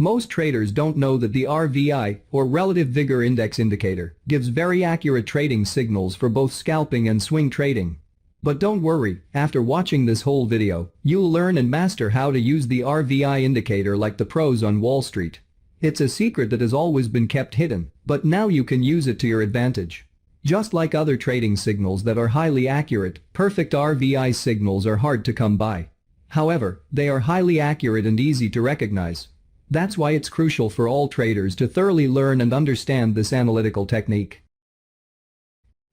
Most traders don't know that the RVI, or Relative Vigor Index indicator, gives very accurate trading signals for both scalping and swing trading. But don't worry, after watching this whole video, you'll learn and master how to use the RVI indicator like the pros on Wall Street. It's a secret that has always been kept hidden, but now you can use it to your advantage. Just like other trading signals that are highly accurate, perfect RVI signals are hard to come by. However, they are highly accurate and easy to recognize. That's why it's crucial for all traders to thoroughly learn and understand this analytical technique.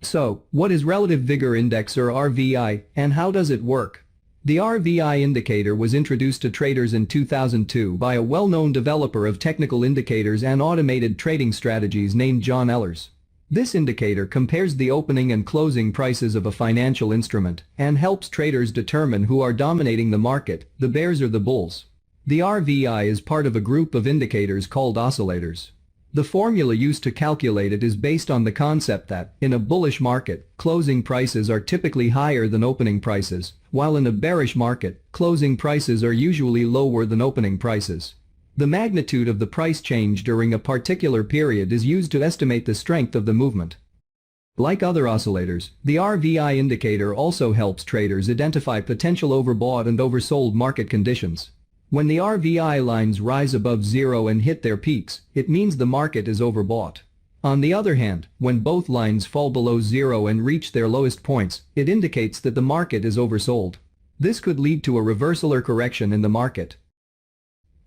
So, what is Relative Vigor Index or RVI, and how does it work? The RVI indicator was introduced to traders in 2002 by a well-known developer of technical indicators and automated trading strategies named John Ehlers. This indicator compares the opening and closing prices of a financial instrument and helps traders determine who are dominating the market, the bears or the bulls. The RVI is part of a group of indicators called oscillators. The formula used to calculate it is based on the concept that, in a bullish market, closing prices are typically higher than opening prices, while in a bearish market, closing prices are usually lower than opening prices. The magnitude of the price change during a particular period is used to estimate the strength of the movement. Like other oscillators, the RVI indicator also helps traders identify potential overbought and oversold market conditions. When the RVI lines rise above zero and hit their peaks, it means the market is overbought. On the other hand, when both lines fall below zero and reach their lowest points, it indicates that the market is oversold. This could lead to a reversal or correction in the market.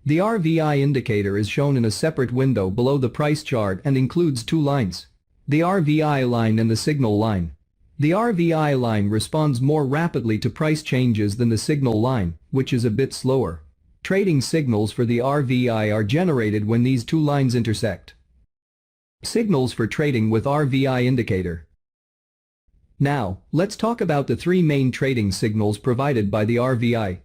The RVI indicator is shown in a separate window below the price chart and includes two lines: the RVI line and the signal line. The RVI line responds more rapidly to price changes than the signal line, which is a bit slower. Trading signals for the RVI are generated when these two lines intersect. Signals for trading with RVI indicator. Now, let's talk about the three main trading signals provided by the RVI.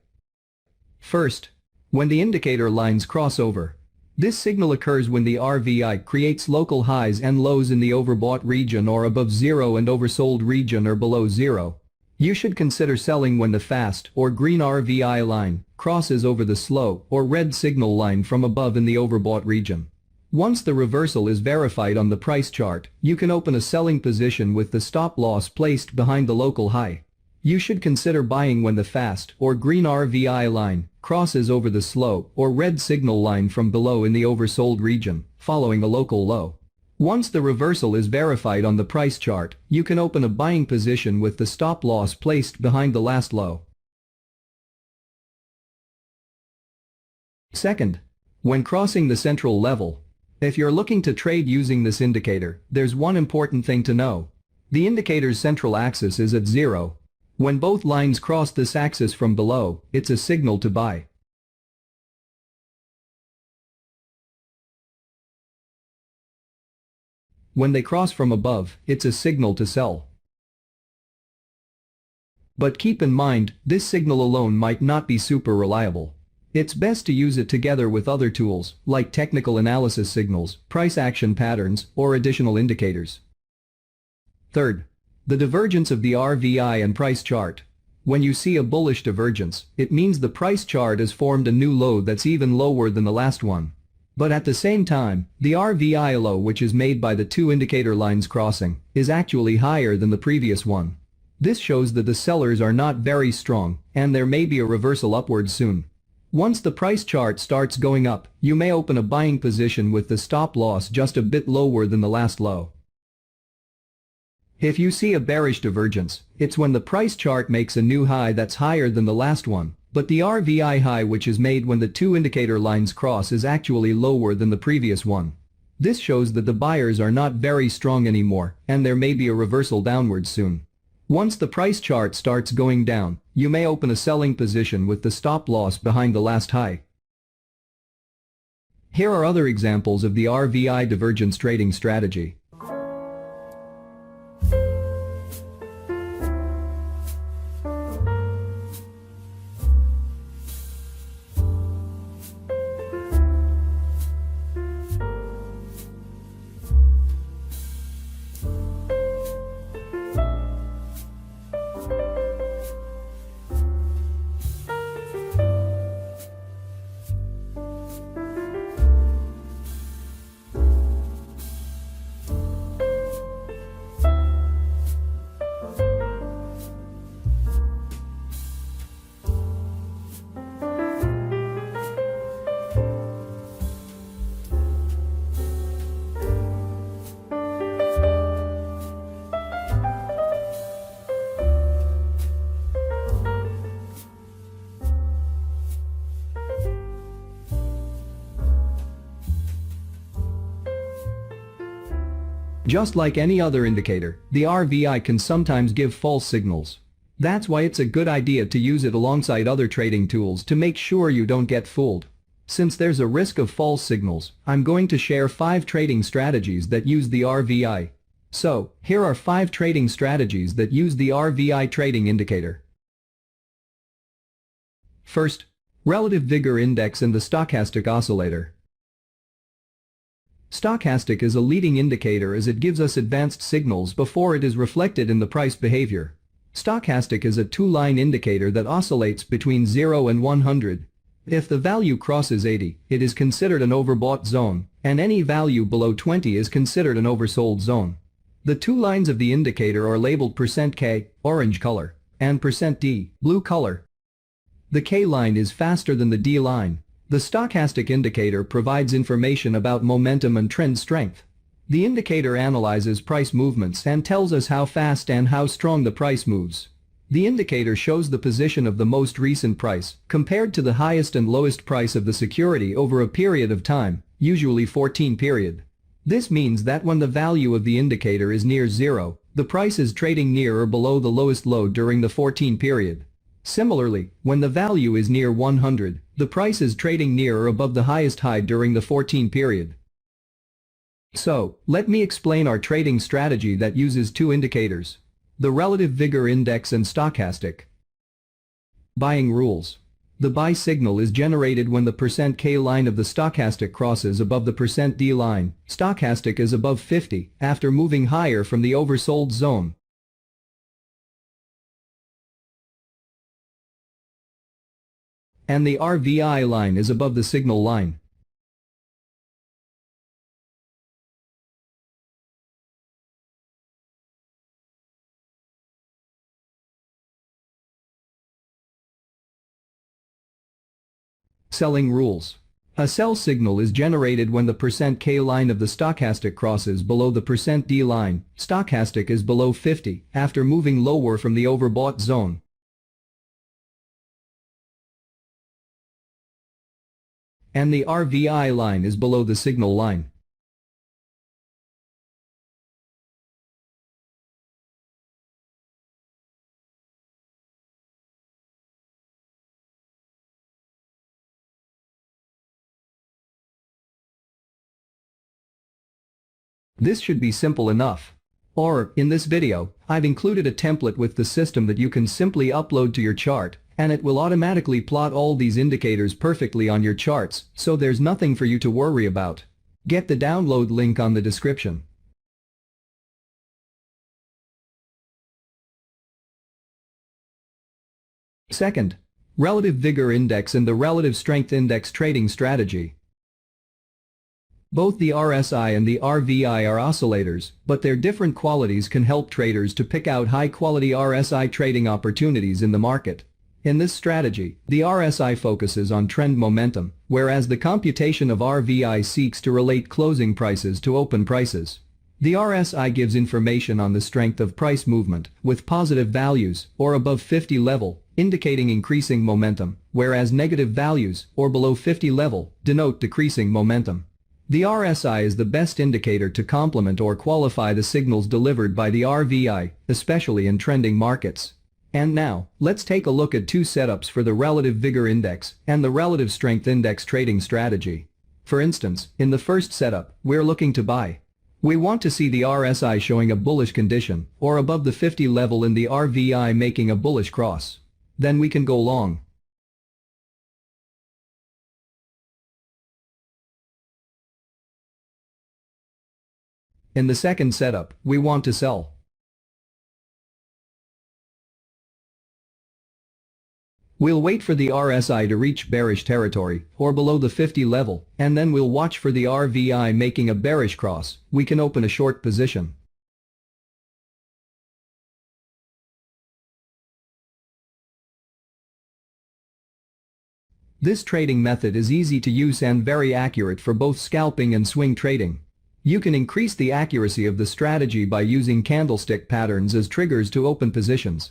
First, when the indicator lines cross over. This signal occurs when the RVI creates local highs and lows in the overbought region or above zero and oversold region or below zero. You should consider selling when the fast or green RVI line crosses over the slow or red signal line from above in the overbought region. Once the reversal is verified on the price chart, you can open a selling position with the stop loss placed behind the local high. You should consider buying when the fast or green RVI line crosses over the slow or red signal line from below in the oversold region, following a local low. Once the reversal is verified on the price chart, you can open a buying position with the stop loss placed behind the last low. Second, when crossing the central level. If you're looking to trade using this indicator, there's one important thing to know. The indicator's central axis is at zero. When both lines cross this axis from below, it's a signal to buy. When they cross from above, it's a signal to sell. But keep in mind, this signal alone might not be super reliable. It's best to use it together with other tools, like technical analysis signals, price action patterns, or additional indicators. Third, the divergence of the RVI and price chart. When you see a bullish divergence, it means the price chart has formed a new low that's even lower than the last one. But at the same time, the RVI low, which is made by the two indicator lines crossing, is actually higher than the previous one. This shows that the sellers are not very strong, and there may be a reversal upwards soon. Once the price chart starts going up, you may open a buying position with the stop loss just a bit lower than the last low. If you see a bearish divergence, it's when the price chart makes a new high that's higher than the last one, but the RVI high, which is made when the two indicator lines cross, is actually lower than the previous one. This shows that the buyers are not very strong anymore, and there may be a reversal downwards soon. Once the price chart starts going down, you may open a selling position with the stop loss behind the last high. Here are other examples of the RVI divergence trading strategy. Just like any other indicator, the RVI can sometimes give false signals. That's why it's a good idea to use it alongside other trading tools to make sure you don't get fooled. Since there's a risk of false signals, I'm going to share 5 trading strategies that use the RVI. So, here are 5 trading strategies that use the RVI trading indicator. First, Relative Vigor Index and the Stochastic Oscillator. Stochastic is a leading indicator as it gives us advanced signals before it is reflected in the price behavior. Stochastic is a two-line indicator that oscillates between 0 and 100. If the value crosses 80, it is considered an overbought zone, and any value below 20 is considered an oversold zone. The two lines of the indicator are labeled %K, orange color, and %D, blue color. The K line is faster than the D line. The stochastic indicator provides information about momentum and trend strength. The indicator analyzes price movements and tells us how fast and how strong the price moves. The indicator shows the position of the most recent price compared to the highest and lowest price of the security over a period of time, usually 14 period. This means that when the value of the indicator is near 0, the price is trading near or below the lowest low during the 14 period. Similarly, when the value is near 100, the price is trading near or above the highest high during the 14 period. So, let me explain our trading strategy that uses two indicators: the Relative Vigor Index and Stochastic. Buying rules. The buy signal is generated when the %K line of the stochastic crosses above the %D line. Stochastic is above 50 after moving higher from the oversold zone. And the RVI line is above the signal line. Selling rules. A sell signal is generated when the %K line of the stochastic crosses below the %D line. Stochastic is below 50 after moving lower from the overbought zone. And the RVI line is below the signal line. This should be simple enough. Or, in this video, I've included a template with the system that you can simply upload to your chart, and it will automatically plot all these indicators perfectly on your charts, so there's nothing for you to worry about. Get the download link on the description. Second, Relative Vigor Index and the Relative Strength Index trading strategy. Both the RSI and the RVI are oscillators, but their different qualities can help traders to pick out high-quality RSI trading opportunities in the market. In this strategy, the RSI focuses on trend momentum, whereas the computation of RVI seeks to relate closing prices to open prices. The RSI gives information on the strength of price movement, with positive values, or above 50 level, indicating increasing momentum, whereas negative values, or below 50 level, denote decreasing momentum. The RSI is the best indicator to complement or qualify the signals delivered by the RVI, especially in trending markets. And now, let's take a look at two setups for the Relative Vigor Index and the Relative Strength Index trading strategy. For instance, in the first setup, we're looking to buy. We want to see the RSI showing a bullish condition, or above the 50 level in the RVI making a bullish cross. Then we can go long. In the second setup, we want to sell. We'll wait for the RSI to reach bearish territory, or below the 50 level, and then we'll watch for the RVI making a bearish cross. We can open a short position. This trading method is easy to use and very accurate for both scalping and swing trading. You can increase the accuracy of the strategy by using candlestick patterns as triggers to open positions.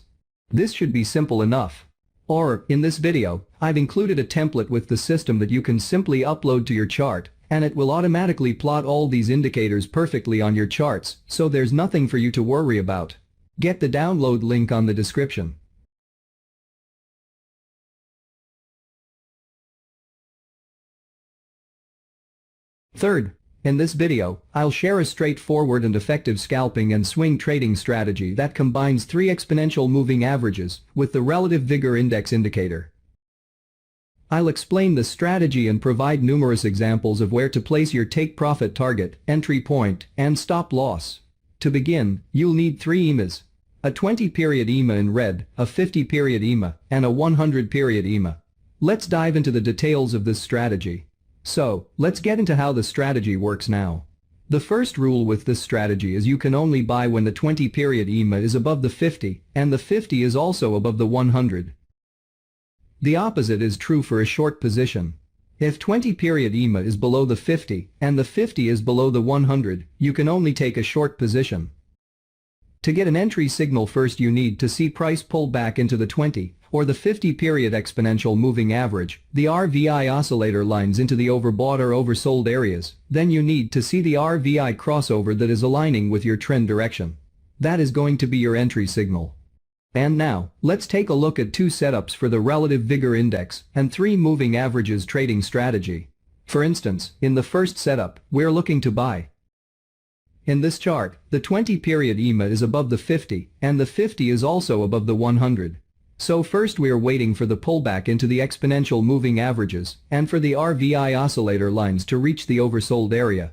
This should be simple enough. Or, in this video, I've included a template with the system that you can simply upload to your chart, and it will automatically plot all these indicators perfectly on your charts, so there's nothing for you to worry about. Get the download link on the description. Third, in this video, I'll share a straightforward and effective scalping and swing trading strategy that combines 3 exponential moving averages with the relative vigor index indicator. I'll explain the strategy and provide numerous examples of where to place your take profit target, entry point, and stop loss. To begin, you'll need 3 EMAs. A 20-period EMA in red, a 50-period EMA, and a 100-period EMA. Let's dive into the details of this strategy. So, let's get into how the strategy works now. The first rule with this strategy is you can only buy when the 20-period EMA is above the 50, and the 50 is also above the 100. The opposite is true for a short position. If 20-period EMA is below the 50, and the 50 is below the 100, you can only take a short position. To get an entry signal, first you need to see price pull back into the 20 or the 50-period exponential moving average, the RVI oscillator lines into the overbought or oversold areas. Then you need to see the RVI crossover that is aligning with your trend direction. That is going to be your entry signal. And now, let's take a look at 2 setups for the relative vigor index and 3 moving averages trading strategy. For instance, in the first setup, we're looking to buy. In this chart, the 20-period EMA is above the 50, and the 50 is also above the 100. So first we are waiting for the pullback into the exponential moving averages and for the RVI oscillator lines to reach the oversold area.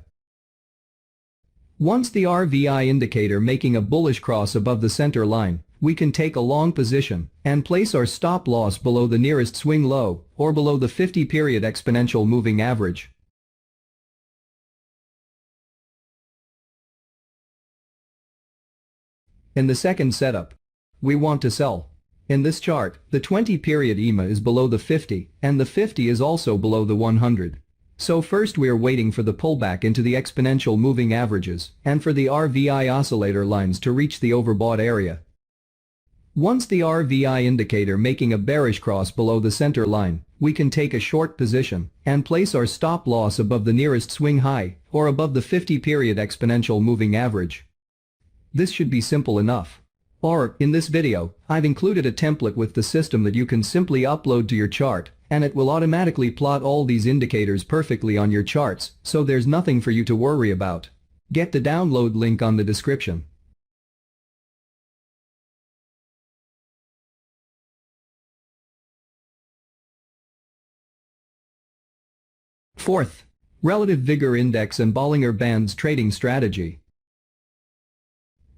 Once the RVI indicator making a bullish cross above the center line, we can take a long position and place our stop loss below the nearest swing low or below the 50-period exponential moving average. In the second setup, we want to sell. In this chart, the 20-period EMA is below the 50, and the 50 is also below the 100. So first we are waiting for the pullback into the exponential moving averages and for the RVI oscillator lines to reach the overbought area. Once the RVI indicator making a bearish cross below the center line, we can take a short position and place our stop loss above the nearest swing high or above the 50-period exponential moving average. This should be simple enough. Or, in this video, I've included a template with the system that you can simply upload to your chart, and it will automatically plot all these indicators perfectly on your charts, so there's nothing for you to worry about. Get the download link on the description. Fourth, relative vigor index and Bollinger Bands trading strategy.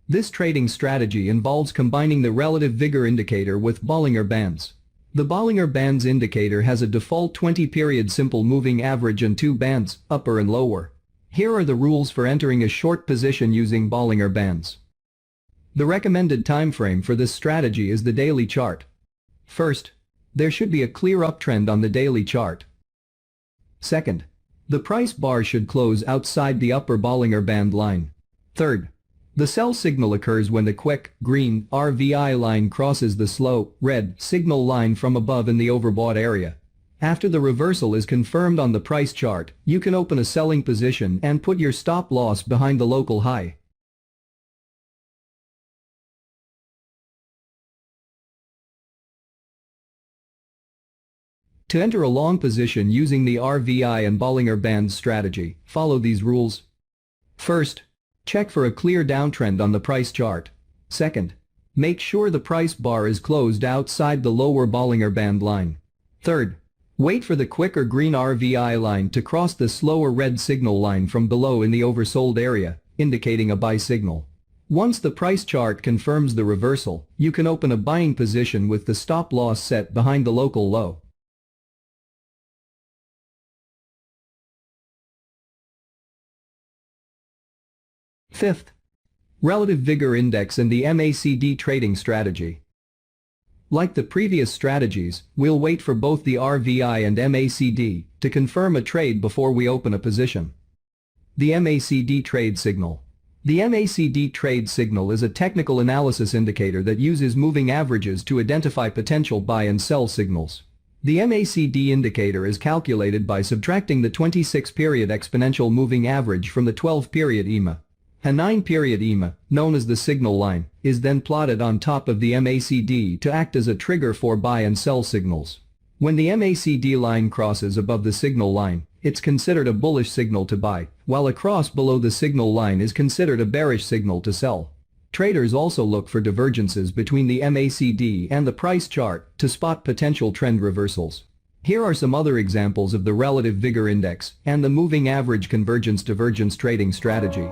This trading strategy involves combining the relative vigor indicator with Bollinger Bands. The Bollinger Bands indicator has a default 20-period simple moving average and 2 bands, upper and lower. Here are the rules for entering a short position using Bollinger Bands. The recommended time frame for this strategy is the daily chart. First, there should be a clear uptrend on the daily chart. Second, the price bar should close outside the upper Bollinger Band line. Third, the sell signal occurs when the quick, green, RVI line crosses the slow, red, signal line from above in the overbought area. After the reversal is confirmed on the price chart, you can open a selling position and put your stop loss behind the local high. To enter a long position using the RVI and Bollinger Bands strategy, follow these rules. First, check for a clear downtrend on the price chart. Second, make sure the price bar is closed outside the lower Bollinger Band line. Third, wait for the quicker green RVI line to cross the slower red signal line from below in the oversold area, indicating a buy signal. Once the price chart confirms the reversal, you can open a buying position with the stop loss set behind the local low. Fifth, relative vigor index and the MACD trading strategy. Like the previous strategies, we'll wait for both the RVI and MACD to confirm a trade before we open a position. The MACD trade signal. The MACD trade signal is a technical analysis indicator that uses moving averages to identify potential buy and sell signals. The MACD indicator is calculated by subtracting the 26-period exponential moving average from the 12-period EMA. A 9-period EMA, known as the signal line, is then plotted on top of the MACD to act as a trigger for buy and sell signals. When the MACD line crosses above the signal line, it's considered a bullish signal to buy, while a cross below the signal line is considered a bearish signal to sell. Traders also look for divergences between the MACD and the price chart to spot potential trend reversals. Here are some other examples of the relative vigor index and the moving average convergence-divergence trading strategy.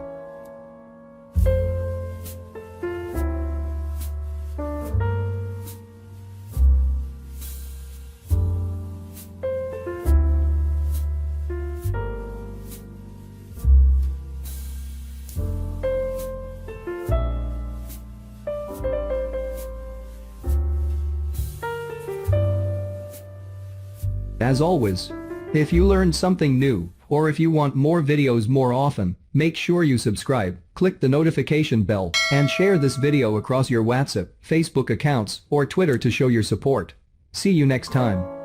As always, if you learned something new, or if you want more videos more often, make sure you subscribe, click the notification bell, and share this video across your WhatsApp, Facebook accounts, or Twitter to show your support. See you next time.